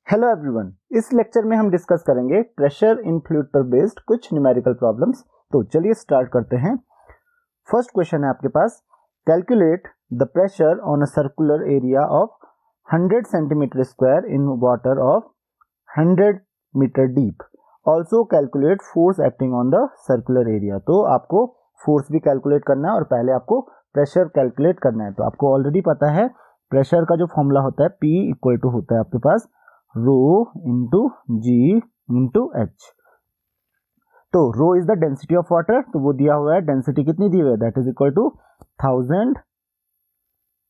Hello everyone, इस lecture में हम डिस्कस करेंगे प्रेशर इन फ्लूइड पर बेस्ड कुछ न्यूमेरिकल प्रॉब्लम्स। तो चलिए स्टार्ट करते हैं। फर्स्ट क्वेश्चन है आपके पास, calculate the pressure on a circular area of 100 centimetre square in water of 100 metre deep. Also calculate force acting on the circular area. तो आपको फोर्स भी कैलकुलेट करना है और पहले आपको प्रेशर कैलकुलेट करना है। तो आपको ऑलरेडी पता है प्रेशर का जो फॉर्मूला होता है P इक्वल टू होता है आपके पास रो इंटू जी इंटू एच। तो rho is the density of water, तो वो दिया हुआ है, डेंसिटी कितनी दी हुई है, that is equal to 1000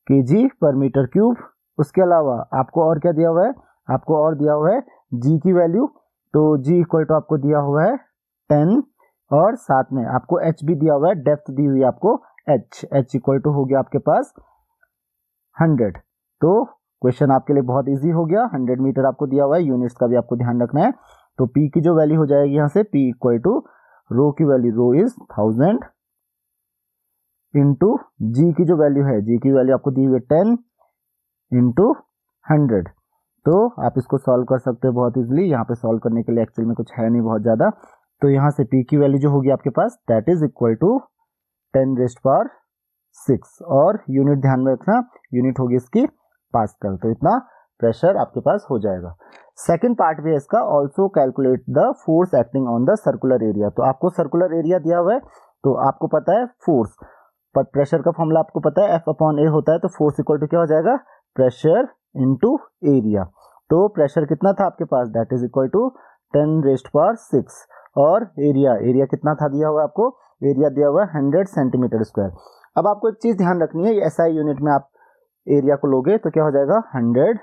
kg per metre cube. उसके अलावा आपको और क्या दिया हुआ है, आपको और दिया हुआ है जी की वैल्यू, तो जी इक्वल टू आपको दिया हुआ है 10 और साथ में आपको एच भी दिया हुआ है, डेप्थ दी हुई है आपको एच इक्वल टू हो गया आपके पास 100। तो क्वेश्चन आपके लिए बहुत इजी हो गया। 100 मीटर आपको दिया हुआ है, यूनिट्स का भी आपको ध्यान रखना है। तो P की जो वैल्यू हो जाएगी यहाँ से P इक्वल टू रो की वैल्यू, रो इज 1000 इंटू जी की जो वैल्यू है, जी की वैल्यू आपको दी हुई है 10 इंटू 100। तो आप इसको सॉल्व कर सकते हो बहुत इजीली। यहाँ पे सॉल्व करने के लिए एक्चुअल में कुछ है नहीं बहुत ज्यादा। तो यहाँ से P की वैल्यू जो होगी आपके पास दैट इज इक्वल टू 10⁻⁶ और यूनिट ध्यान में रखना, यूनिट होगी इसकी पास्कल। तो इतना प्रेशर आपके पास हो जाएगा। सेकंड पार्ट भी है इसका, also calculate the force acting on the circular area. तो आपको सर्कुलर एरिया दिया हुआ है, तो आपको पता है फोर्स, पर प्रेशर का फॉर्मूला आपको पता है F/A होता है। तो फोर्स इक्वल टू क्या हो जाएगा, प्रेशर इंटू एरिया। तो प्रेशर कितना था आपके पास, दैट इज इक्वल टू 10⁻⁶ और एरिया कितना था दिया हुआ है आपको, एरिया दिया हुआ है 100 सेंटीमीटर स्क्वायर। अब आपको एक चीज ध्यान रखनी है, एसआई यूनिट में आप एरिया को लोगे तो क्या हो जाएगा, 100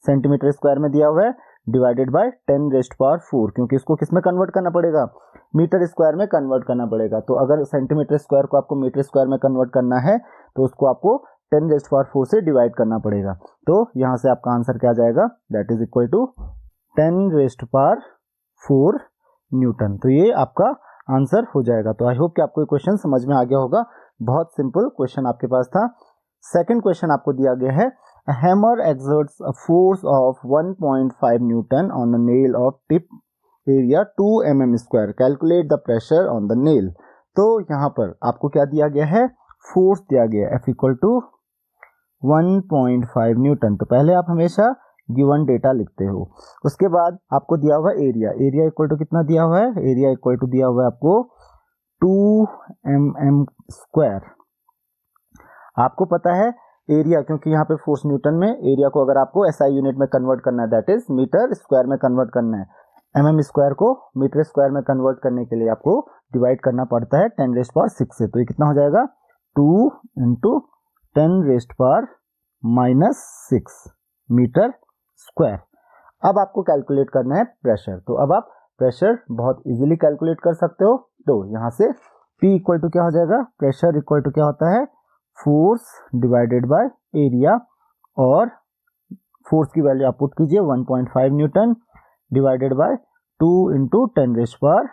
सेंटीमीटर स्क्वायर में दिया हुआ है डिवाइडेड बाय 10⁻⁴, क्योंकि इसको किस में कन्वर्ट करना पड़ेगा, मीटर स्क्वायर में कन्वर्ट करना पड़ेगा। तो अगर सेंटीमीटर स्क्वायर को आपको मीटर स्क्वायर में कन्वर्ट करना है तो उसको आपको 10⁻⁴ से डिवाइड करना पड़ेगा। तो यहां से आपका आंसर क्या जाएगा, that is equal to 10⁻⁴ newton. तो ये आपका आंसर हो जाएगा। तो आई होप कि आपको ये क्वेश्चन समझ में आ गया होगा। बहुत सिंपल क्वेश्चन आपके पास था। सेकंड क्वेश्चन आपको दिया गया है, a hammer exerts a force of 1.5 Newton on a nail of tip area 2 mm square. Calculate the pressure on the nail. तो यहाँ पर आपको क्या दिया गया है, फोर्स दिया गया है F इक्वल टू 1.5 न्यूटन। तो पहले आप हमेशा गिवन डेटा लिखते हो, उसके बाद आपको दिया हुआ एरिया इक्वल टू कितना दिया हुआ है, एरिया इक्वल टू दिया हुआ है आपको 2 mm स्क्वायर। आपको पता है एरिया, क्योंकि यहाँ पे फोर्स न्यूटन में, एरिया को अगर आपको एसआई यूनिट में कन्वर्ट करना है दैट इज मीटर स्क्वायर में कन्वर्ट करना है, एमएम स्क्वायर को मीटर स्क्वायर में कन्वर्ट करने के लिए आपको डिवाइड करना पड़ता है 10⁻⁶ से। तो ये कितना हो जाएगा, 2 इंटू 10⁻⁻⁶ मीटर स्क्वायर। अब आपको कैलकुलेट करना है प्रेशर। तो अब आप प्रेशर बहुत इजीली कैलकुलेट कर सकते हो। तो यहाँ से P इक्वल टू क्या हो जाएगा, प्रेशर इक्वल टू क्या होता है, फोर्स डिवाइडेड बाय एरिया, और फोर्स की वैल्यू आप पुट कीजिए 1.5 न्यूटन डिवाइडेड बाय 2 इंटू 10⁻⁻⁶।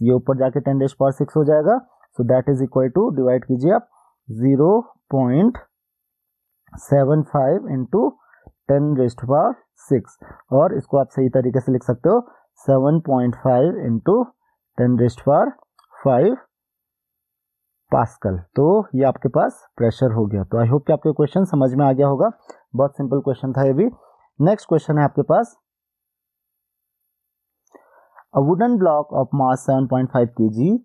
ये ऊपर जाके 10⁻⁶ हो जाएगा। So that is equal to, divide कीजिए आप 0.75 इंटू 10⁻⁶, और इसको आप सही तरीके से लिख सकते हो 7.5 इंटू 10⁻⁵ पास्कल। तो ये आपके पास प्रेशर हो गया। तो आई होप कि आपको क्वेश्चन समझ में आ गया होगा। बहुत सिंपल क्वेश्चन था ये भी। नेक्स्ट क्वेश्चन है आपके पास, a wooden block of mass 7.5 kg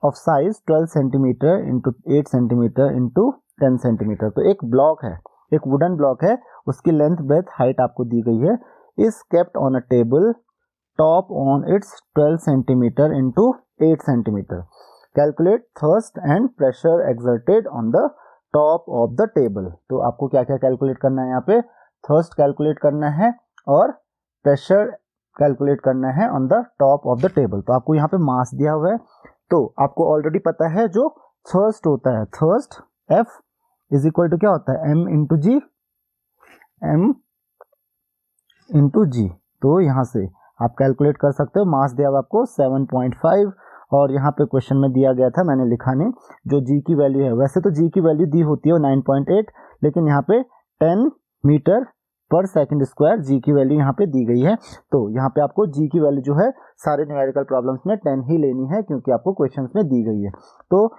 of size 12 centimetre into 8 centimetre into 10 centimetre. तो एक ब्लॉक है, एक वुडन ब्लॉक है, उसकी लेंथ ब्रेथ हाइट आपको दी गई है, is kept on a table, top on its 12 centimetre into 8 centimetre. Calculate thrust and pressure exerted on the top of the table. तो आपको क्या क्या कैलकुलेट करना है, यहाँ पे थर्स्ट कैलकुलेट करना है और प्रेशर कैलकुलेट करना है on the top of the table. तो आपको यहाँ पे मास दिया हुआ है, तो आपको ऑलरेडी पता है जो थर्स्ट होता है, thrust F is equal to क्या होता है, M इंटू जी। तो यहाँ से आप कैलकुलेट कर सकते हो। मास दिया हुआ आपको 7.5, और यहाँ पे क्वेश्चन में दिया गया था, मैंने लिखा नहीं, जो जी की वैल्यू है, वैसे तो जी की वैल्यू दी होती है 9.8, लेकिन यहाँ पे 10 मीटर पर सेकंड स्क्वायर, जी की वैल्यू यहाँ पे दी गई है। तो यहाँ पे आपको जी की वैल्यू जो है सारे न्यूमेरिकल प्रॉब्लम्स में 10 ही लेनी है, क्योंकि आपको क्वेश्चंस में दी गई है। तो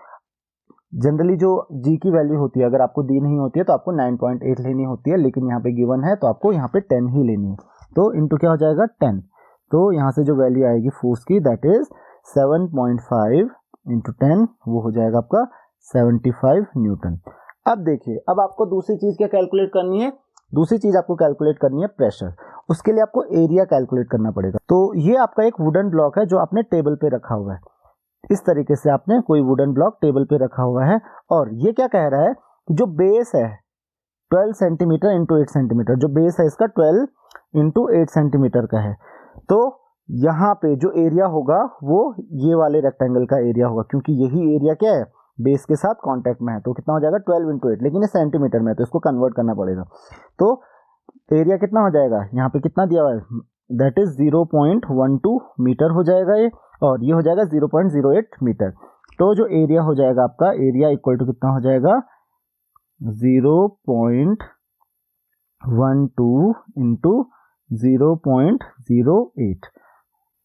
जनरली जो जी की वैल्यू होती है, अगर आपको दी नहीं होती है तो आपको 9.8 लेनी होती है, लेकिन यहाँ पे गिवन है तो आपको यहाँ पे 10 ही लेनी है। तो इंटू क्या हो जाएगा 10, तो यहाँ से जो वैल्यू आएगी फोर्स की दैट इज 7.5 इंटू 10, वो हो जाएगा आपका 75 न्यूटन। अब देखिए, अब आपको दूसरी चीज क्या कैलकुलेट करनी है, दूसरी चीज आपको कैलकुलेट करनी है प्रेशर। उसके लिए आपको एरिया कैलकुलेट करना पड़ेगा। तो ये आपका एक वुडन ब्लॉक है जो आपने टेबल पे रखा हुआ है। इस तरीके से आपने कोई वुडन ब्लॉक टेबल पे रखा हुआ है, और ये क्या कह रहा है कि जो बेस है 12 सेंटीमीटर इंटू 8 सेंटीमीटर, जो बेस है इसका 12 इंटू 8 सेंटीमीटर का है। तो यहाँ पे जो एरिया होगा वो ये वाले रेक्टेंगल का एरिया होगा, क्योंकि यही एरिया क्या है बेस के साथ कांटेक्ट में है। तो कितना हो जाएगा 12 इंटू 8, लेकिन ये सेंटीमीटर में है तो इसको कन्वर्ट करना पड़ेगा। तो एरिया कितना हो जाएगा, यहाँ पे कितना दिया हुआ है, दैट इज 0.12 मीटर हो जाएगा ये, और ये हो जाएगा 0.08 मीटर। तो जो एरिया हो जाएगा आपका, एरिया इक्वल टू कितना हो जाएगा 0.12 into 0.08,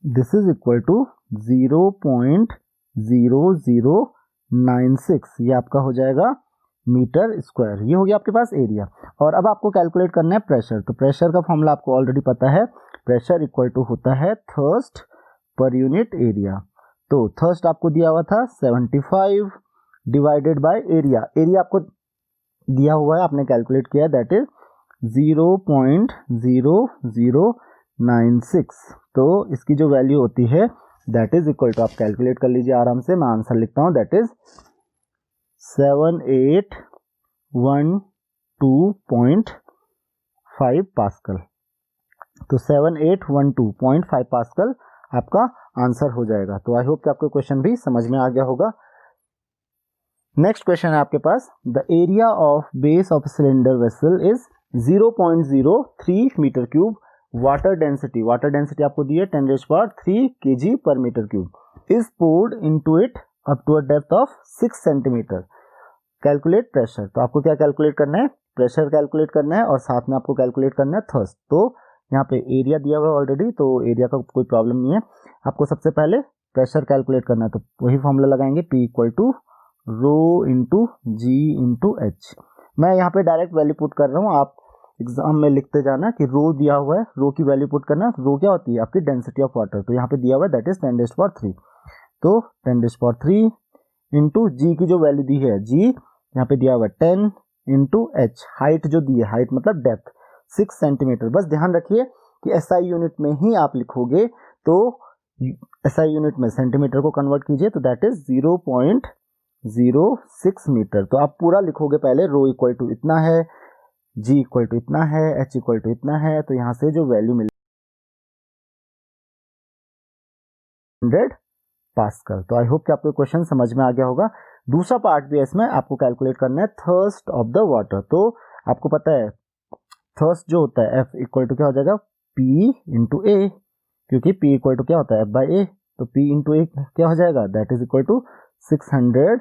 this is equal to 0.0096, ये आपका हो जाएगा मीटर स्क्वायर। ये हो गया आपके पास एरिया। और अब आपको कैलकुलेट करना है प्रेशर। तो प्रेशर का फॉर्मूला आपको ऑलरेडी पता है, प्रेशर इक्वल टू होता है थर्स्ट पर यूनिट एरिया। तो थर्स्ट आपको दिया हुआ था 75 डिवाइडेड बाय एरिया, एरिया आपको दिया हुआ है, आपने कैलकुलेट किया दैट इज 0.0096। तो इसकी जो वैल्यू होती है दैट इज इक्वल टू, आप कैलकुलेट कर लीजिए आराम से, मैं आंसर लिखता हूं, दैट इज 7812.5 पास्कल। तो 7812.5 पास्कल आपका आंसर हो जाएगा। तो आई होप कि आपको क्वेश्चन भी समझ में आ गया होगा। नेक्स्ट क्वेश्चन है आपके पास, the area of base of cylinder vessel is 0.03 metre cube, water density आपको दी है 10³ kg per metre cube, is poured into it up to a depth of 6 centimetre, calculate pressure. तो आपको क्या कैलकुलेट करना है, प्रेशर कैलकुलेट करना है, और साथ में आपको कैलकुलेट करना है थर्स्ट। तो यहाँ पे एरिया दिया हुआ है ऑलरेडी, तो एरिया का कोई प्रॉब्लम नहीं है। आपको सबसे पहले प्रेशर कैलकुलेट करना है, तो वही फॉर्मूला लगाएंगे, P equal to rho into ji into H. मैं यहाँ पे डायरेक्ट वैल्यू पुट कर रहा हूँ, आप एग्जाम में लिखते जाना कि रो दिया हुआ है, रो की वैल्यू पुट करना। रो क्या होती है आपकी डेंसिटी ऑफ वाटर, तो यहाँ पे दिया हुआ है दैट इज 10⁻3। तो 10⁻3 इंटू जी की जो वैल्यू दी है, जी यहाँ पे दिया हुआ है 10 इंटू एच, हाइट जो दी है, हाइट मतलब डेप्थ 6 सेंटीमीटर। बस ध्यान रखिए कि एसआई यूनिट में ही आप लिखोगे, तो एसआई यूनिट में सेंटीमीटर को कन्वर्ट कीजिए, तो दैट इज 0.06 मीटर। तो आप पूरा लिखोगे पहले, रो इक्वल टू इतना है, जी इक्वल टू इतना है, एच इक्वल टू इतना है, तो यहाँ से जो वैल्यू मिली 100 पास्कल। तो आई होप कि आपको क्वेश्चन समझ में आ गया होगा। दूसरा पार्ट भी है इसमें, आपको कैलकुलेट करना है थर्स्ट ऑफ द वाटर। तो आपको पता है थर्स्ट जो होता है F इक्वल टू क्या हो जाएगा P इंटू ए, क्योंकि P इक्वल टू क्या होता है F बाई ए, तो P इंटू ए क्या हो जाएगा that is equal to 600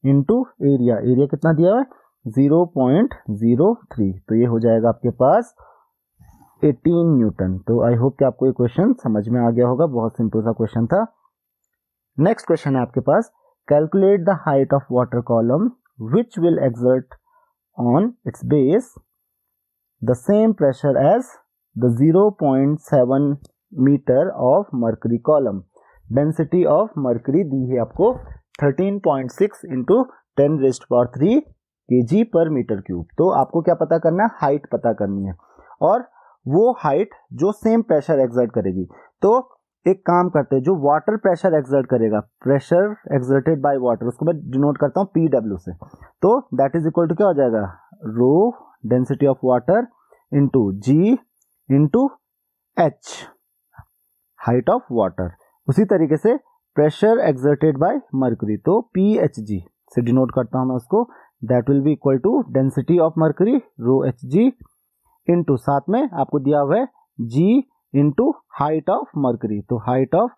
into area, area कितना दिया हुआ है 0.03, तो ये हो जाएगा आपके पास 18 न्यूटन। तो आई होप कि आपको ये क्वेश्चन समझ में आ गया होगा, बहुत सिंपल सा क्वेश्चन था। नेक्स्ट क्वेश्चन है आपके पास, calculate the height of water column which will exert on its base the same pressure as the 0.7 metre of mercury column. Density of mercury दी है आपको 13.6 into 10⁻³ kg per metre cube. तो आपको क्या पता करना है, हाइट पता करनी है, और वो हाइट जो सेम प्रेशर एक्सर्ट करेगी। तो एक काम करते हैं, जो वाटर प्रेशर एक्सर्ट करेगा, प्रेशर एक्सर्टेड बाय वाटर, उसको मैं डिनोट करता हूँ PW से। तो दैट इज इक्वल टू क्या हो जाएगा rho density of water into ji into H height of water. उसी तरीके से प्रेशर एक्सर्टेड बाय मर्करी, तो PHG से डिनोट करता हूं मैं उसको, that will be equal to density of mercury rho HG into साथ में आपको दिया हुआ है G into height of mercury, तो हाइट ऑफ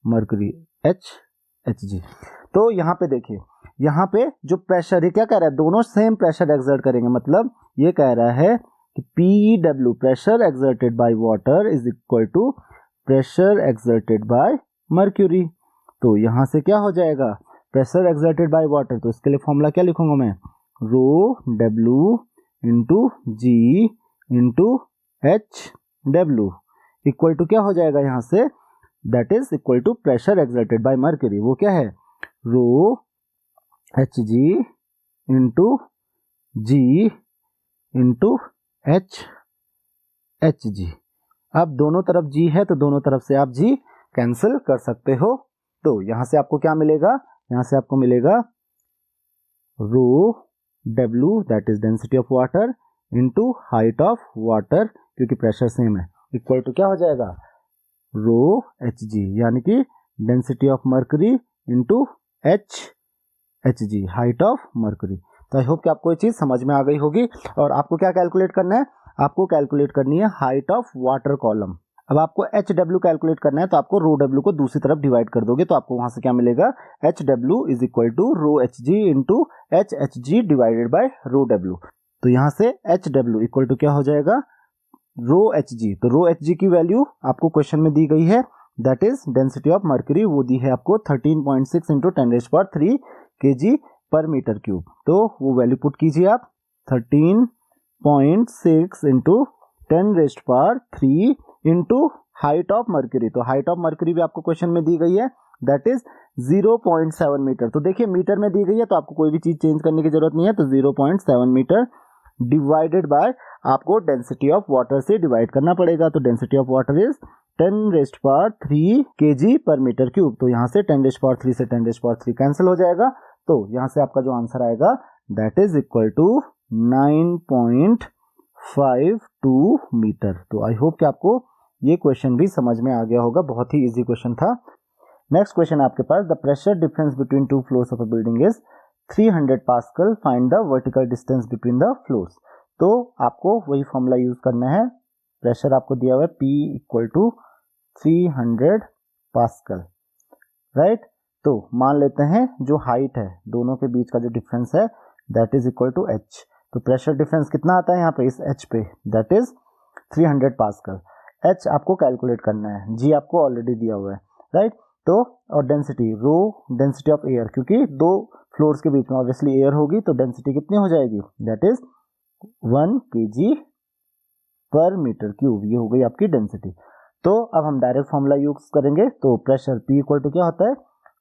मर्करी HG। तो यहाँ पे देखिए, यहाँ पे जो प्रेशर है क्या कह रहा है, दोनों सेम प्रेशर एक्सर्ट करेंगे, मतलब ये कह रहा है कि PW pressure exerted by water is equal to pressure exerted by mercury. तो यहाँ से क्या हो जाएगा, प्रेशर एक्सर्टेड बाय वाटर, तो इसके लिए फॉर्मूला क्या लिखूंगा मैं, rho W into ji into H W equal to क्या हो जाएगा यहाँ से, that is equal to pressure exerted by mercury, वो क्या है रो एच जी इंटू जी इंटू एच जी। अब दोनों तरफ जी है तो दोनों तरफ से आप जी कैंसिल कर सकते हो। तो यहां से आपको क्या मिलेगा, यहां से आपको मिलेगा रो डब्ल्यू that is density of water into height of water, क्योंकि प्रेशर सेम है, इक्वल टू क्या हो जाएगा रो एच जी, यानी कि density of mercury into H g height of mercury. तो आई होप कि आपको ये चीज समझ में आ गई होगी। और आपको क्या कैलकुलेट करना है, आपको कैलकुलेट करनी है हाइट ऑफ वाटर कॉलम। अब आपको एच डब्ल्यू कैलकुलेट करना है तो आपको रो डब्ल्यू को दूसरी तरफ डिवाइड कर दोगे, तो आपको वहां से क्या मिलेगा, H W is equal to rho H G into H G divided by rho W. तो यहां से एच डब्ल्यू इक्वल टू क्या हो जाएगा रो एच जी। तो रो एच जी की वैल्यू आपको क्वेश्चन में दी गई है, that is density of mercury, वो दी है आपको 13.6 into 10⁻³ kg per metre cube. तो वो वैल्यू पुट कीजिए आप 13.6 into 10⁻³ into height of mercury. तो हाइट ऑफ मर्क्यूरी भी आपको क्वेश्चन में दी गई है, दैट इज 0.7 मीटर। तो देखिए मीटर में दी गई है तो आपको कोई भी चीज चेंज करने की जरूरत नहीं है, तो 0.7 मीटर डिवाइडेड बाय आपको डेंसिटी ऑफ वाटर से डिवाइड करना पड़ेगा। तो density of water is 10⁻³ kg per metre cube. तो यहाँ से 10⁻³ से 10⁻³ कैंसिल हो जाएगा, तो यहाँ से आपका जो आंसर आएगा that is equal to 9.52 metre. तो आई होप कि आपको ये क्वेश्चन भी समझ में आ गया होगा, बहुत ही इजी क्वेश्चन था। नेक्स्ट क्वेश्चन आपके पास, the pressure difference between two floors of a building is 300 pascal, find the vertical distance between the floors. तो आपको वही फॉर्मूला यूज करना है, प्रेशर आपको दिया हुआ है P equal to 300 pascal, right. तो मान लेते हैं जो हाइट है दोनों के बीच का जो डिफरेंस है that is equal to H। तो प्रेशर डिफरेंस कितना आता है यहाँ पे इस H पे, दैट इज 300 पास्कल। H आपको कैलकुलेट करना है, G आपको ऑलरेडी दिया हुआ है, राइट। तो और density rho density of air, क्योंकि दो फ्लोर्स के बीच में ऑब्वियसली एयर होगी तो डेंसिटी कितनी हो जाएगी, that is 1 kg per metre cube, ये हो गई आपकी डेंसिटी। तो अब हम डायरेक्ट फॉर्मूला यूज करेंगे, तो प्रेशर P इक्वल टू क्या होता है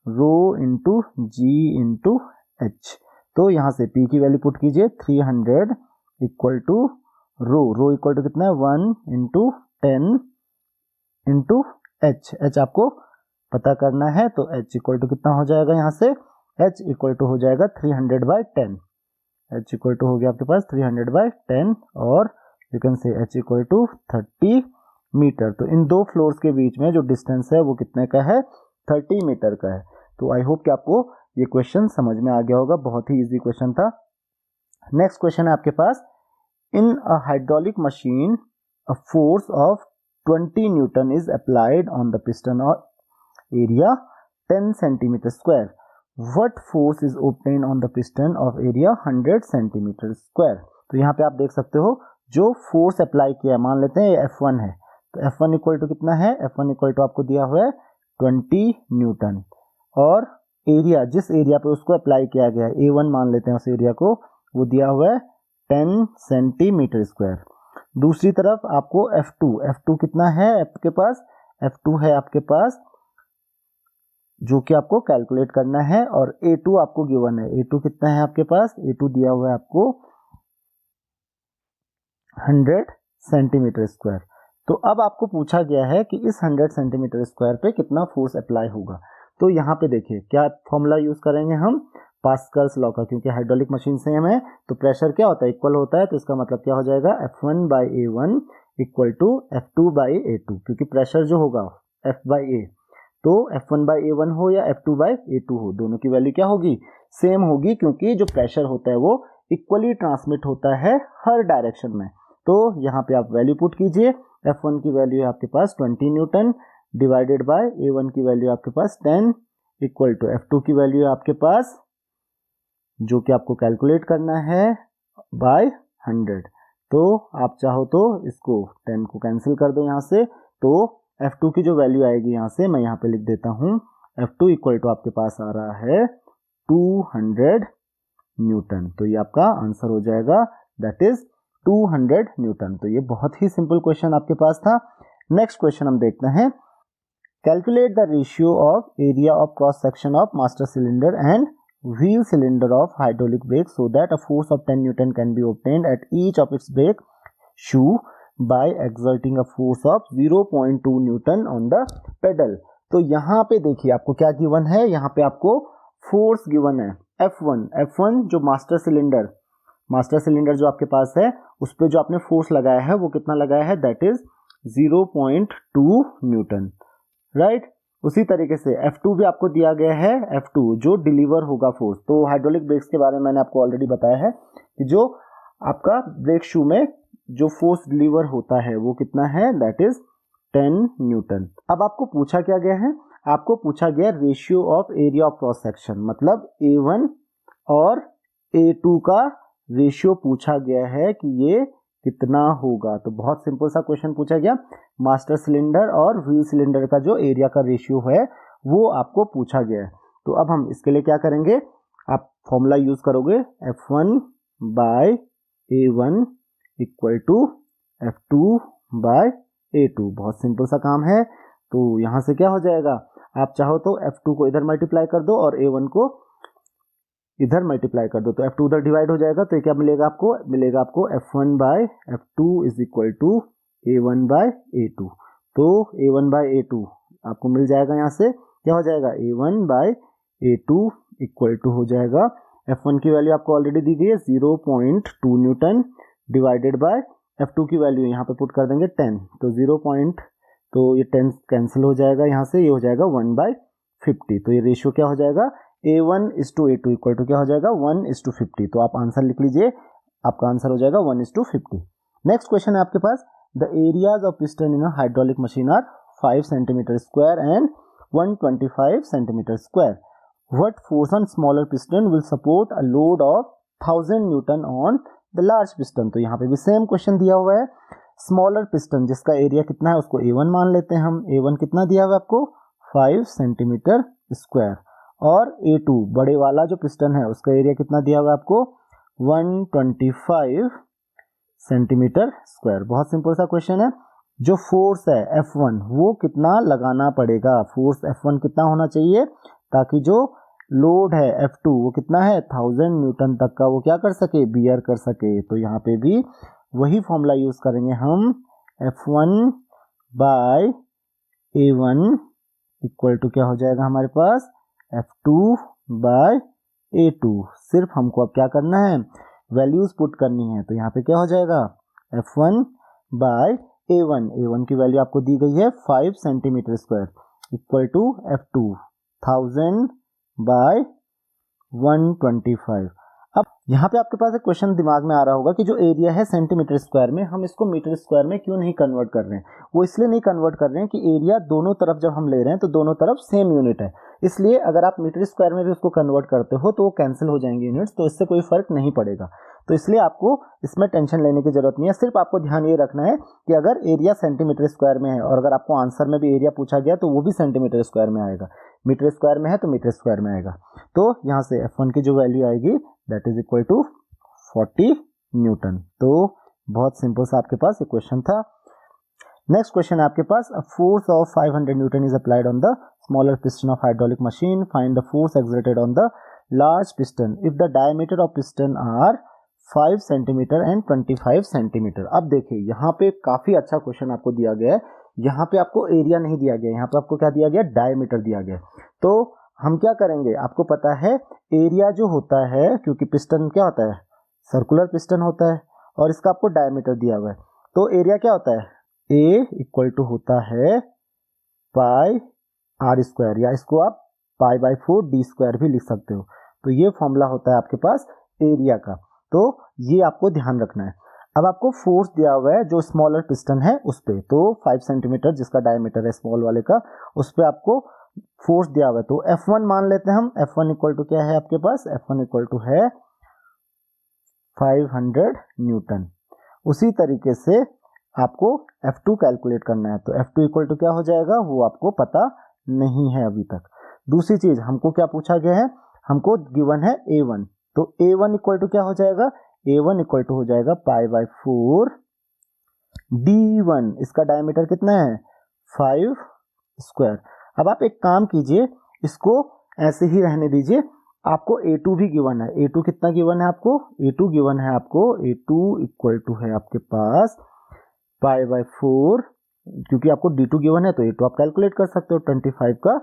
रो इंटू जी इंटू एच। तो यहाँ से P की वैल्यू पुट कीजिए 300 equal to rho equal to कितना है 1 इंटू 10 इंटू एच आपको पता करना है, तो H इक्वल टू कितना हो जाएगा, यहाँ से H इक्वल टू हो जाएगा 300/10। H इक्वल टू हो गया आपके पास 300/10 और you can say H equal to 30 metre. तो इन दो फ्लोर्स के बीच में जो डिस्टेंस है वो कितने का है, 30 मीटर का है। तो आई होप कि आपको ये क्वेश्चन समझ में आ गया होगा, बहुत ही इजी क्वेश्चन था। नेक्स्ट क्वेश्चन है आपके पास, in a hydraulic machine a force of 20 newton is applied on the piston और area 10 centimetre square, what force is obtained on the piston of area 100 centimetre square. तो यहाँ पे आप देख सकते हो जो फोर्स अप्लाई किया है, मान लेते हैं F1 है, तो F1 इक्वल टू कितना है, F1 इक्वल टू आपको दिया हुआ है 20 न्यूटन, और एरिया जिस एरिया पे उसको अप्लाई किया गया है A1 मान लेते हैं उस एरिया को, वो दिया हुआ है 10 सेंटीमीटर स्क्वायर। दूसरी तरफ आपको F2 कितना है आपके पास, F2 है आपके पास जो कि आपको कैलकुलेट करना है, और A2 आपको गिवन है, A2 कितना है आपके पास, A2 दिया हुआ है आपको 100 सेंटीमीटर स्क्वायर। तो अब आपको पूछा गया है कि इस 100 सेंटीमीटर स्क्वायर पे कितना फोर्स अप्लाई होगा। तो यहाँ पे देखिए क्या फॉर्मूला यूज करेंगे हम, पास्कल्स लॉ का, क्योंकि हाइड्रोलिक मशीन सेम है तो प्रेशर क्या होता है, इक्वल होता है। तो इसका मतलब क्या हो जाएगा F1/A1 इक्वल टू F2/A2, क्योंकि प्रेशर जो होगा F/A, तो F1/A1 हो या F2/A2 हो, दोनों की वैल्यू क्या होगी, सेम होगी, क्योंकि जो प्रेशर होता है वो इक्वली ट्रांसमिट होता है हर डायरेक्शन में। तो यहाँ पे आप वैल्यू पुट कीजिए, F1 की वैल्यू है आपके पास 20 न्यूटन डिवाइडेड बाय A1 की वैल्यू आपके पास 10 इक्वल टू F2 की वैल्यू है आपके पास जो कि आपको कैलकुलेट करना है बाय 100। तो आप चाहो तो इसको 10 को कैंसिल कर दो यहाँ से, तो F2 की जो वैल्यू आएगी यहाँ से मैं यहाँ पे लिख देता हूँ, F2 इक्वल टू आपके पास आ रहा है 200 न्यूटन। तो ये आपका आंसर हो जाएगा, दैट इज 200 न्यूटन। तो ये बहुत ही सिंपल क्वेश्चन आपके पास था। नेक्स्ट क्वेश्चन हम देखते हैं, calculate the ratio of area of cross section of master cylinder and wheel cylinder of hydraulic brake so that a force of 10 Newton can be obtained at each of its brake shoe by exerting a force of 0.2 Newton on the pedal। तो यहाँ पे देखिए आपको क्या given है, यहाँ पे आपको फोर्स गिवन है F1 जो मास्टर सिलेंडर जो आपके पास है उस पर जो आपने फोर्स लगाया है वो कितना लगाया है, दैट इज 0.2 न्यूटन, राइट। उसी तरीके से F2 भी आपको दिया गया है, F2 जो डिलीवर होगा फोर्स। तो हाइड्रोलिक ब्रेक्स के बारे में मैंने आपको ऑलरेडी बताया है कि जो आपका ब्रेक शू में जो फोर्स डिलीवर होता है वो कितना है, दैट इज 10 न्यूटन। अब आपको पूछा क्या गया है, आपको पूछा गया ratio of area of cross section, मतलब A1 और A2 का रेशियो पूछा गया है कि ये कितना होगा। तो बहुत सिंपल सा क्वेश्चन पूछा गया, मास्टर सिलेंडर और व्हील सिलेंडर का जो एरिया का रेशियो है वो आपको पूछा गया है। तो अब हम इसके लिए क्या करेंगे, आप फॉर्मूला यूज करोगे F1 by A1 equal to F2 by A2। बहुत सिंपल सा काम है। तो यहां से क्या हो जाएगा, आप चाहो तो F2 को इधर मल्टीप्लाई कर दो और A1 को इधर मल्टीप्लाई कर दो, तो F2 उधर डिवाइड हो जाएगा। तो ये क्या मिलेगा आपको F1 by F2 is equal to A1 by A2। तो A1 बाय A2 आपको मिल जाएगा, यहाँ से क्या हो जाएगा, A1 by A2 equal to हो जाएगा, F1 की वैल्यू आपको ऑलरेडी दी गई है 0.2 न्यूटन डिवाइडेड बाय F2 की वैल्यू यहाँ पे पुट कर देंगे 10, तो तो ये 10 कैंसिल हो जाएगा, यहाँ से ये हो जाएगा 1/50। तो ये रेशियो क्या हो जाएगा, A1:A2 इक्वल टू क्या हो जाएगा 1:50। तो आप आंसर लिख लीजिए, आपका आंसर हो जाएगा 1:50। नेक्स्ट क्वेश्चन है आपके पास, the areas of piston in a hydraulic machine are 5 centimetre square and 125 centimetre square. What force on smaller piston will support a load of 1000 newton on the large piston. तो यहाँ पे भी same question दिया हुआ है, smaller piston जिसका area कितना है उसको A1 मान लेते हैं हम। A1 कितना दिया हुआ है आपको 5 सेंटीमीटर स्क्वायर, और A2 बड़े वाला जो पिस्टन है उसका एरिया कितना दिया हुआ है आपको 125 सेंटीमीटर स्क्वायर। बहुत सिंपल सा क्वेश्चन है। जो फोर्स है F1 वो कितना लगाना पड़ेगा, फोर्स F1 कितना होना चाहिए ताकि जो लोड है F2 वो कितना है 1000 न्यूटन तक का वो क्या कर सके, बियर कर सके। तो यहाँ पे भी वही फॉर्मूला यूज करेंगे हम, F1 by A1 equal to क्या हो जाएगा हमारे पास F2 बाय A2। सिर्फ हमको अब क्या करना है, वैल्यूज पुट करनी है। तो यहाँ पे क्या हो जाएगा F1 बाय A1 की वैल्यू आपको दी गई है 5 centimetre square equal to F2 1000 by 125। अब यहाँ पे आपके पास एक क्वेश्चन दिमाग में आ रहा होगा कि जो एरिया है सेंटीमीटर स्क्वायर में, हम इसको मीटर स्क्वायर में क्यों नहीं कन्वर्ट कर रहे हैं। वो इसलिए नहीं कन्वर्ट कर रहे हैं कि एरिया दोनों तरफ जब हम ले रहे हैं तो दोनों तरफ सेम यूनिट है, इसलिए अगर आप मीटर स्क्वायर में भी उसको कन्वर्ट करते हो तो वो कैंसिल हो जाएंगे यूनिट्स, तो इससे कोई फर्क नहीं पड़ेगा। तो इसलिए आपको इसमें टेंशन लेने की जरूरत नहीं है। सिर्फ आपको ध्यान ये रखना है कि अगर एरिया सेंटीमीटर स्क्वायर में है और अगर आपको आंसर में भी एरिया पूछा गया तो वो भी सेंटीमीटर स्क्वायर में आएगा, मीटर स्क्वायर में है तो मीटर स्क्वायर में आएगा। तो यहाँ से F1 की जो वैल्यू आएगी that is equal to 40 newton. तो बहुत सिंपल सा आपके पास एक क्वेश्चन था। नेक्स्ट क्वेश्चन है आपके पास, a force of 500 newton is applied on the smaller piston of hydraulic machine, find the force exerted on the large piston if the diameter of piston are 5 centimetre and 25 centimetre. अब देखिए यहाँ पे काफी अच्छा question आपको दिया गया है, यहाँ पे आपको एरिया नहीं दिया गया, यहाँ पे आपको क्या दिया गया, डायमीटर दिया गया। तो हम क्या करेंगे, आपको पता है एरिया जो होता है, क्योंकि पिस्टन क्या होता है सर्कुलर पिस्टन होता है और इसका आपको डायमीटर दिया हुआ है, तो एरिया क्या होता है A इक्वल टू होता है पाई आर स्क्वायर, या इसको आप π/4 d स्क्वायर भी लिख सकते हो। तो ये फॉर्मूला होता है आपके पास एरिया का, तो ये आपको ध्यान रखना है। अब आपको फोर्स दिया हुआ है जो स्मॉलर पिस्टन है उस पे, तो 5 सेंटीमीटर जिसका डायमीटर है स्मॉल वाले का, उस पे आपको फोर्स दिया हुआ है। तो F1 मान लेते हैं हम, F1 इक्वल टू क्या है आपके पास, F1 इक्वल टू है 500 न्यूटन। उसी तरीके से आपको F2 कैलकुलेट करना है। तो F2 इक्वल टू क्या हो जाएगा वो आपको पता नहीं है अभी तक। दूसरी चीज हमको क्या पूछा गया है, हमको गिवन है A1, तो A1 इक्वल टू क्या हो जाएगा, A1 इक्वल टू हो जाएगा π/4 D1, इसका डायमीटर कितना है 5 स्क्वायर। अब आप एक काम कीजिए, इसको ऐसे ही रहने दीजिए, आपको A2 भी गिवन है। A2 कितना गिवन है आपको, A2 गिवन है आपको, A2 इक्वल टू है आपके पास π/4, क्योंकि आपको D2 गिवन है तो A2 आप कैलकुलेट कर सकते हो 25 का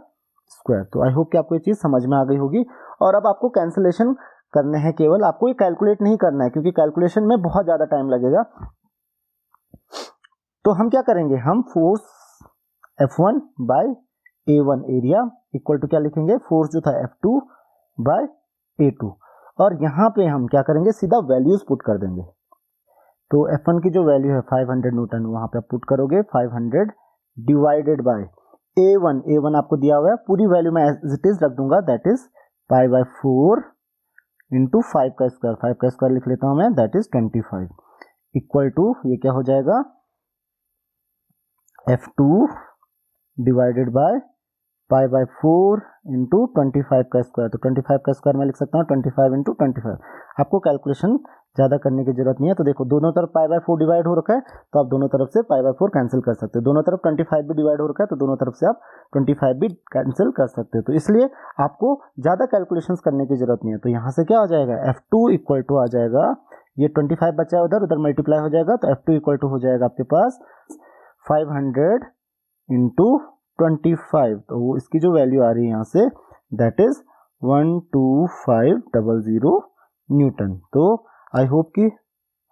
स्क्वायर। तो आई होप कि आपको ये चीज समझ में आ गई होगी। और अब आपको कैंसिलेशन करने हैं, केवल आपको ये कैलकुलेट नहीं करना है क्योंकि कैलकुलेशन में बहुत ज्यादा टाइम लगेगा। तो हम क्या करेंगे, हम force F1 by A1 area equal to क्या लिखेंगे, फोर्स जो था F2 बाय A2, और यहां पे हम क्या करेंगे, सीधा वैल्यूज पुट कर देंगे। तो F1 की जो वैल्यू है 500 न्यूटन, वहां पे आप पुट करोगे 500 डिवाइडेड बाय A1 आपको दिया हुआ है, पूरी वैल्यू मैं एज इट इज रख दूंगा, दैट इज π/4 इंटू 5 का स्क्वायर लिख लेता हूं मैं, दैट इज 25 इक्वल टू ये क्या हो जाएगा F2 डिवाइडेड बाय π/4 इंटू 25 का स्क्वायर। तो 25 का स्क्वायर मैं लिख सकता हूँ 25 इंटू 25। आपको कैलकुलेशन ज्यादा करने की जरूरत नहीं है। तो देखो दोनों तरफ π/4 डिवाइड हो रखा है, तो आप दोनों तरफ से π/4 कैंसिल कर सकते हो। दोनों तरफ 25 भी डिवाइड हो रखा है, तो दोनों तरफ से आप 25 भी कैंसिल कर सकते हो। तो इसलिए आपको ज्यादा कैलकुलेशंस करने की जरूरत नहीं है। तो यहाँ से क्या हो जाएगा, F2 इक्वल टू आ जाएगा, ये 25 बचा है उधर मल्टीप्लाई हो जाएगा, तो F2 इक्वल टू हो जाएगा आपके पास 500 इंटू 25। तो वो इसकी जो वैल्यू आ रही है यहाँ से, दैट इज 12500 न्यूटन। तो आई होप कि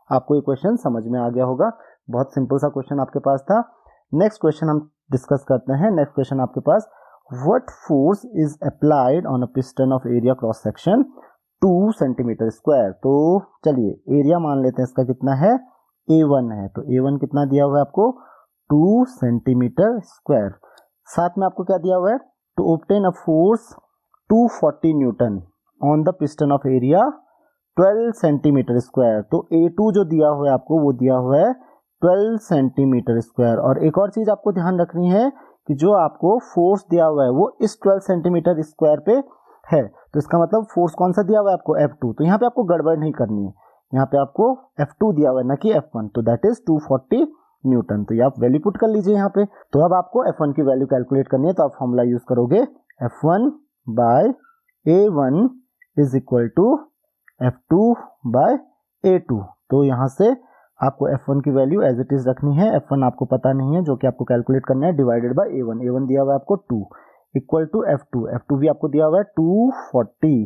आपको ये क्वेश्चन समझ में आ गया होगा। बहुत सिंपल सा क्वेश्चन आपके पास था। नेक्स्ट क्वेश्चन हम डिस्कस करते हैं। नेक्स्ट क्वेश्चन आपके पास, what force is applied on a piston of area cross section 2 centimetre square. तो चलिए एरिया मान लेते हैं, इसका कितना है A1 है, तो A1 कितना दिया हुआ है आपको 2 सेंटीमीटर स्क्वायर। साथ में आपको क्या दिया हुआ है, to obtain a force 240 newton on the piston of area 12 centimetre square. तो A2 जो दिया हुआ है आपको, वो दिया हुआ है 12 सेंटीमीटर स्क्वायर। और एक और चीज आपको ध्यान रखनी है कि जो आपको फोर्स दिया हुआ है वो इस 12 सेंटीमीटर स्क्वायर पे है, तो इसका मतलब फोर्स कौन सा दिया हुआ है आपको, F2। तो यहाँ पे आपको गड़बड़ नहीं करनी है, यहाँ पे आपको F2 दिया हुआ है ना कि F1, तो दैट इज 240 न्यूटन। तो ये आप वैल्यू पुट कर लीजिए यहाँ पे। तो अब आपको F1 की वैल्यू कैलकुलेट करनी है, तो आप फॉर्मूला यूज करोगे F1 by A1 is equal to F2 by A2। तो यहाँ से आपको F1 की वैल्यू एज इट इज रखनी है, F1 आपको पता नहीं है जो कि आपको कैलकुलेट करना है, डिवाइडेड बाय A1 दिया हुआ है आपको 2 इक्वल टू F2 भी आपको दिया हुआ है 240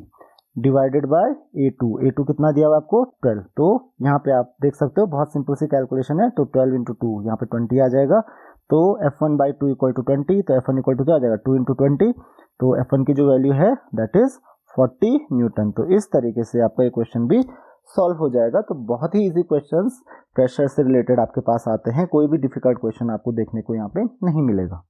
डिवाइडेड बाय A2 कितना दिया हुआ है आपको 12। तो यहाँ पे आप देख सकते हो बहुत सिंपल सी कैलकुलेशन है। तो 12 इंटू 2 यहाँ पे 20 आ जाएगा। तो F1 बाई 2 इक्वल टू 20, तो F1 इक्वल टू क्या आ जाएगा 2 इंटू 20। तो F1 की जो वैल्यू है दैट इज 40 न्यूटन। तो इस तरीके से आपका ये क्वेश्चन भी सॉल्व हो जाएगा। तो बहुत ही इजी क्वेश्चंस प्रेशर से रिलेटेड आपके पास आते हैं, कोई भी डिफिकल्ट क्वेश्चन आपको देखने को यहाँ पे नहीं मिलेगा।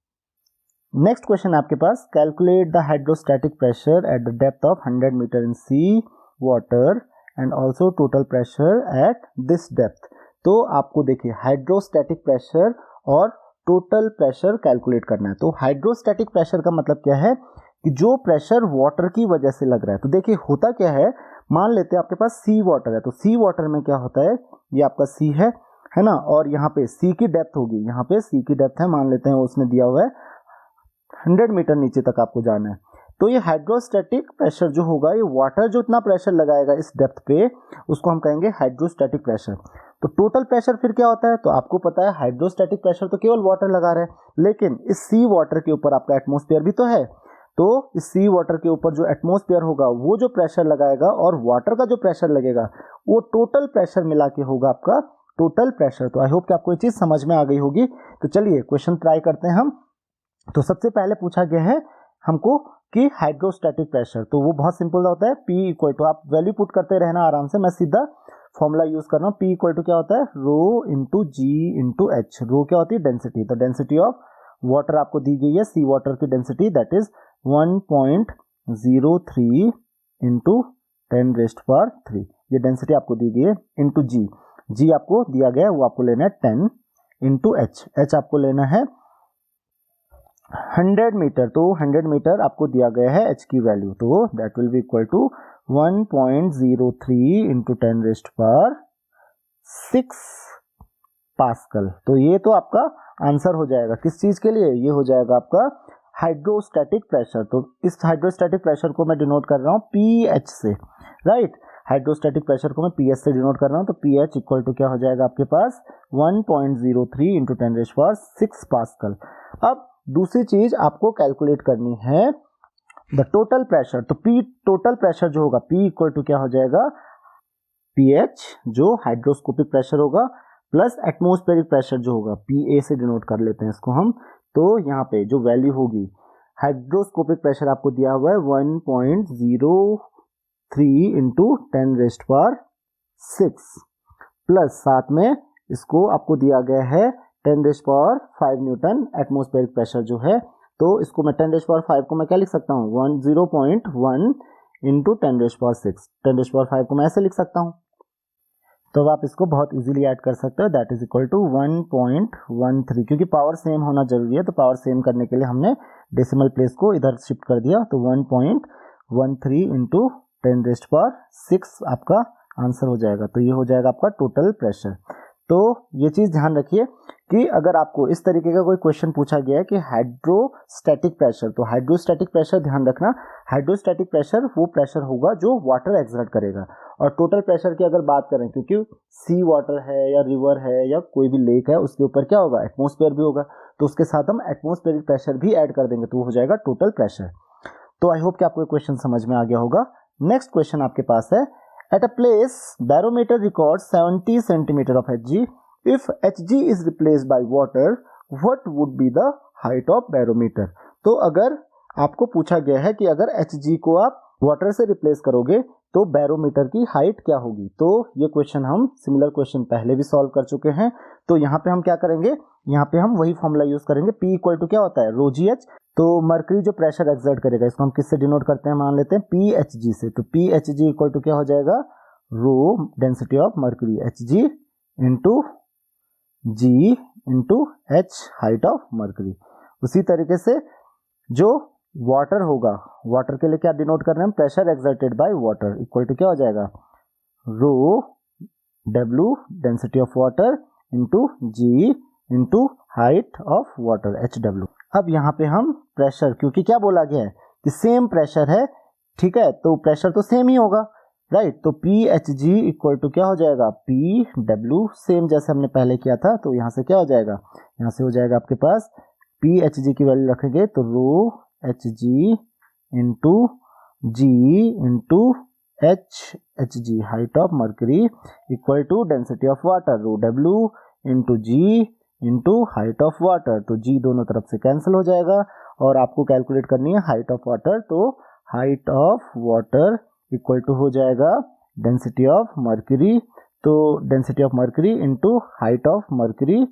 नेक्स्ट क्वेश्चन आपके पास, calculate the hydrostatic pressure at the depth of 100 metre in sea water and also total pressure at this depth. तो आपको देखिए हाइड्रोस्टैटिक प्रेशर और टोटल प्रेशर कैलकुलेट करना है। तो हाइड्रोस्टैटिक प्रेशर का मतलब क्या है कि जो प्रेशर वाटर की वजह से लग रहा है। तो देखिए होता क्या है, मान लेते हैं आपके पास सी वाटर है, तो सी वाटर में क्या होता है, ये आपका सी है ना, और यहाँ पे सी की डेप्थ होगी, यहाँ पे सी की डेप्थ है, मान लेते हैं उसने दिया हुआ है 100 मीटर नीचे तक आपको जाना है। तो ये हाइड्रोस्टैटिक प्रेशर जो होगा, ये वाटर जो इतना प्रेशर लगाएगा इस डेप्थ पे, उसको हम कहेंगे हाइड्रोस्टैटिक प्रेशर। तो टोटल प्रेशर फिर क्या होता है, तो आपको पता है हाइड्रोस्टैटिक प्रेशर तो केवल वाटर लगा रहा है, लेकिन इस सी वाटर के ऊपर आपका एटमॉस्फेयर भी तो है। तो इस सी वाटर के ऊपर जो एटमॉस्फेयर होगा वो जो प्रेशर लगाएगा और वाटर का जो प्रेशर लगेगा, वो टोटल प्रेशर मिला के होगा आपका टोटल प्रेशर। तो आई होप कि आपको ये चीज समझ में आ गई होगी। तो चलिए क्वेश्चन ट्राई करते हैं हम। तो सबसे पहले पूछा गया है हमको कि हाइड्रोस्टैटिक प्रेशर, तो वो बहुत सिंपल होता है P इक्वल टू, आप वैल्यू पुट करते रहना आराम से, मैं सीधा फॉर्मूला यूज कर रहा हूँ। P इक्वल टू क्या होता है, रो इंटू जी इंटू एच। रो क्या होती है, डेंसिटी। तो डेंसिटी ऑफ वाटर आपको दी गई है, सी वाटर की डेंसिटी दैट इज 1.03 इंटू 10⁻³ ये डेंसिटी आपको दी गई है, इंटू जी। जी आपको दिया गया है वो आपको लेना है 10 इंटू एच, एच आपको लेना है 100 मीटर, तो 100 मीटर आपको दिया गया है एच की वैल्यू, तो that will be equal to 1.03 into 10⁻6 pascal. तो ये तो आपका आंसर हो जाएगा किस चीज के लिए, ये हो जाएगा आपका हाइड्रोस्टैटिक प्रेशर। तो इस हाइड्रोस्टैटिक प्रेशर को मैं डिनोट कर रहा हूं पीएच से, राइट। हाइड्रोस्टैटिक प्रेशर को मैं पीएच से डिनोट कर रहा हूं, तो पीएच इक्वल टू क्या हो जाएगा आपके पास 1.03 इंटू 10⁻6 पास्कल। अब दूसरी चीज आपको कैलकुलेट करनी है द टोटल प्रेशर। तो पी टोटल प्रेशर जो होगा, पी इक्वल टू क्या हो जाएगा पीएच जो हाइड्रोस्कोपिक प्रेशर होगा प्लस एटमॉस्फेरिक प्रेशर जो होगा, पीए से डिनोट कर लेते हैं इसको हम। तो यहाँ पे जो वैल्यू होगी, हाइड्रोस्कोपिक प्रेशर आपको दिया हुआ है 1.03 इंटू 10⁻6 प्लस साथ में इसको आपको दिया गया है 10⁻5 न्यूटन एटमॉस्फेरिक प्रेशर जो है। तो इसको मैं 10⁻5 को मैं क्या लिख सकता हूँ 0.1 इंटू 10⁻6, 10⁻5 को मैं ऐसे लिख सकता हूँ। तो आप इसको बहुत इजीली ऐड कर सकते हो, दैट इज इक्वल टू 1.13, क्योंकि पावर सेम होना जरूरी है, तो पावर सेम करने के लिए हमने डेसिमल प्लेस को इधर शिफ्ट कर दिया। तो 1.13 इंटू 10⁻6 आपका आंसर हो जाएगा। तो ये हो जाएगा आपका टोटल प्रेशर। तो ये चीज ध्यान रखिए कि अगर आपको इस तरीके का कोई क्वेश्चन पूछा गया है कि हाइड्रोस्टैटिक प्रेशर, तो हाइड्रोस्टैटिक प्रेशर ध्यान रखना, हाइड्रोस्टैटिक प्रेशर वो प्रेशर होगा जो वाटर एक्सर्ट करेगा। और टोटल प्रेशर की अगर बात करें, क्योंकि सी वाटर है या रिवर है या कोई भी लेक है, उसके ऊपर क्या होगा एटमॉस्फेयर भी होगा, तो उसके साथ हम एटमॉस्फेरिक प्रेशर भी ऐड कर देंगे, तो वो हो जाएगा टोटल प्रेशर। तो आई होप कि आपको क्वेश्चन समझ में आ गया होगा। नेक्स्ट क्वेश्चन आपके पास है, at a place barometer record 70 centimetre of Hg, if Hg is replaced by water, what would be the height of barometer? तो अगर आपको पूछा गया है कि अगर Hg को आप वाटर से रिप्लेस करोगे तो बैरोमीटर की हाइट क्या होगी, तो ये क्वेश्चन हम सिमिलर क्वेश्चन पहले भी सॉल्व कर चुके हैं। तो यहाँ पे हम क्या करेंगे, यहाँ पे हम वही फॉर्मूला यूज करेंगे, P इक्वल टू क्या होता है रो जी एच। तो मरकरी जो प्रेशर एक्सर्ट करेगा इसको हम किससे डिनोट करते हैं, मान लेते हैं PHg से। तो PHg इक्वल टू क्या हो जाएगा rho density of mercury Hg into G into H height of mercury. उसी तरीके से जो वाटर होगा, वाटर के लिए क्या डिनोट कर रहे हैं, pressure exerted by water equal to क्या हो जाएगा rho W density of water into G into height of water HW। अब यहाँ पे हम प्रेशर, क्योंकि क्या बोला गया है कि सेम प्रेशर है, ठीक है, तो प्रेशर तो सेम ही होगा, राइट। तो PHg इक्वल टू क्या हो जाएगा PW, सेम जैसे हमने पहले किया था। तो यहाँ से क्या हो जाएगा, यहाँ से हो जाएगा आपके पास PHg की वैल्यू रखेंगे तो rho Hg into G into HG height of mercury equal to density of water rho W into G into height of water. तो G दोनों तरफ से कैंसिल हो जाएगा और आपको कैलकुलेट करनी है हाइट ऑफ वाटर। तो height of water equal to हो जाएगा डेंसिटी ऑफ मर्क्यूरी। तो density of mercury into height of mercury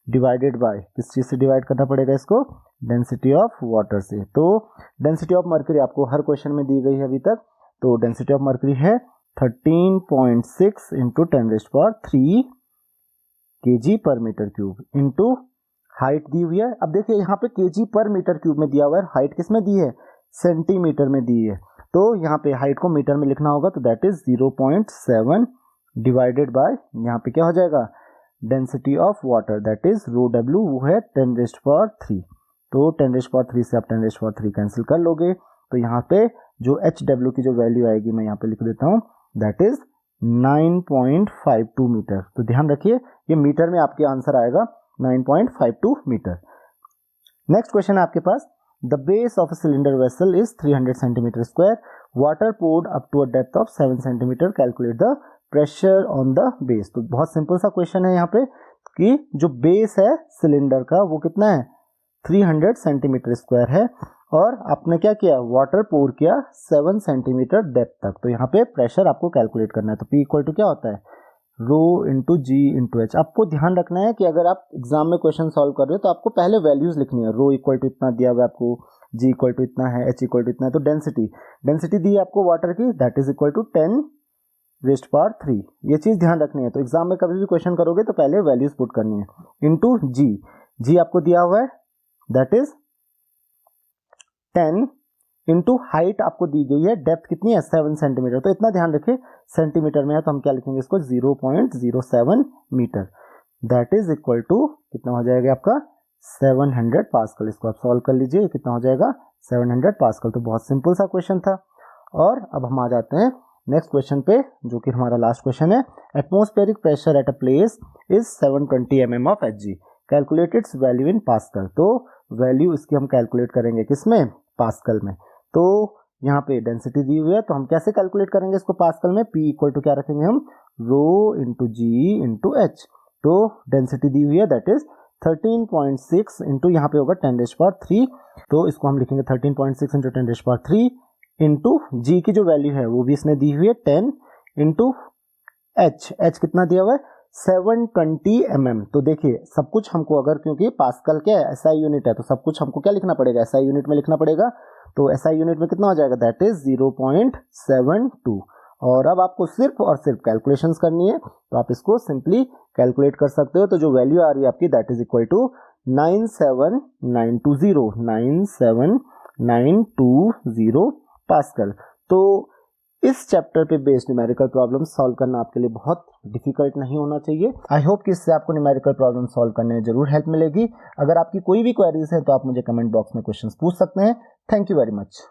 divided by, किस चीज से डिवाइड करना पड़ेगा इसको, डेंसिटी ऑफ वाटर से। तो डेंसिटी ऑफ मर्क्यूरी आपको हर क्वेश्चन में दी गई है अभी तक। तो डेंसिटी ऑफ मर्क्यूरी है 13.6 into 10⁻³ kg per metre cube into height दी हुई है। अब देखिए यहाँ पे kg पर मीटर क्यूब में दिया हुआ है, हाइट किस में दी है, सेंटीमीटर में दी है। तो यहाँ पे हाइट को मीटर में लिखना होगा, तो दैट इज 0.7 डिवाइडेड बाय, यहाँ पे क्या हो जाएगा density of water that is rho W, वो है 10⁻3। तो 10⁻3 से आप 10⁻3 कैंसिल कर लोगे, तो यहाँ पे जो HW की जो वैल्यू आएगी मैं यहाँ पे लिख देता हूँ, दैट इज 9.52 मीटर। तो ध्यान रखिए ये मीटर में आपके आंसर आएगा 9.52 मीटर। नेक्स्ट क्वेश्चन है आपके पास, the base of a cylinder vessel is 300 centimetre square, water poured up to a depth of 7 centimetre, calculate the pressure on the base. तो बहुत सिंपल सा क्वेश्चन है यहाँ पे कि जो बेस है सिलेंडर का वो कितना है 300 सेंटीमीटर स्क्वायर है और आपने क्या किया वाटर पोर किया 7 सेंटीमीटर डेप्थ तक। तो यहाँ पे प्रेशर आपको कैलकुलेट करना है। तो P इक्वल टू क्या होता है rho into G into H। आपको ध्यान रखना है कि अगर आप एग्जाम में क्वेश्चन सॉल्व कर रहे हो तो आपको पहले वैल्यूज लिखनी है। रो इक्वल टू इतना दिया हुआ है आपको, G इक्वल टू इतना है, H इक्वल टू इतना है। तो डेंसिटी दी है आपको वाटर की that is equal to 10 raised power 3, ये चीज ध्यान रखनी है। तो एग्जाम में कभी भी क्वेश्चन करोगे तो पहले वैल्यूज पुट करनी है, इंटू जी आपको दिया हुआ है दैट इज 10, इंटू हाइट आपको दी गई है, डेप्थ कितनी है 7 सेंटीमीटर, तो इतना ध्यान रखिए सेंटीमीटर में है तो हम क्या लिखेंगे इसको 0.07 metre, that is equal to कितना हो जाएगा आपका 700 पास्कल। इसको आप सॉल्व कर लीजिए, कितना हो जाएगा 700 पास्कल। तो बहुत सिंपल सा क्वेश्चन था। और अब हम आ जाते हैं नेक्स्ट क्वेश्चन पे, जो कि हमारा लास्ट क्वेश्चन है। Atmospheric pressure at a place is 720 mm of Hg, calculate its value in pascal. तो वैल्यू इसकी हम कैलकुलेट करेंगे किसमें, पास्कल में। तो यहाँ पे डेंसिटी दी हुई है तो हम कैसे कैलकुलेट करेंगे इसको पास्कल में, P इक्वल टू क्या रखेंगे हम, रो इंटू जी इंटू एच। तो डेंसिटी दी हुई है दैट इज 13.6 इंटू यहाँ पे होगा 10⁻3, तो इसको हम लिखेंगे 13.6 इंटू 10⁻3 इंटू जी की जो वैल्यू है वो भी इसने दी हुई है 10 इंटू एच कितना दिया हुआ है 720 mm। तो देखिए सब कुछ हमको अगर, क्योंकि पास्कल क्या है एसआई यूनिट है, तो सब कुछ हमको क्या लिखना पड़ेगा एसआई यूनिट में लिखना पड़ेगा। तो एसआई यूनिट में कितना हो जाएगा दैट इज 0.72। और अब आपको सिर्फ और सिर्फ कैलकुलेशंस करनी है, तो आप इसको सिंपली कैलकुलेट कर सकते हो। तो जो वैल्यू आ रही है आपकी that is equal to 97920 pascal. तो इस चैप्टर पे बेस्ड न्यूमेरिकल प्रॉब्लम सॉल्व करना आपके लिए बहुत डिफिकल्ट नहीं होना चाहिए। आई होप कि इससे आपको न्यूमेरिकल प्रॉब्लम सॉल्व करने में जरूर हेल्प मिलेगी। अगर आपकी कोई भी क्वेरीज है तो आप मुझे कमेंट बॉक्स में क्वेश्चंस पूछ सकते हैं। Thank you very much.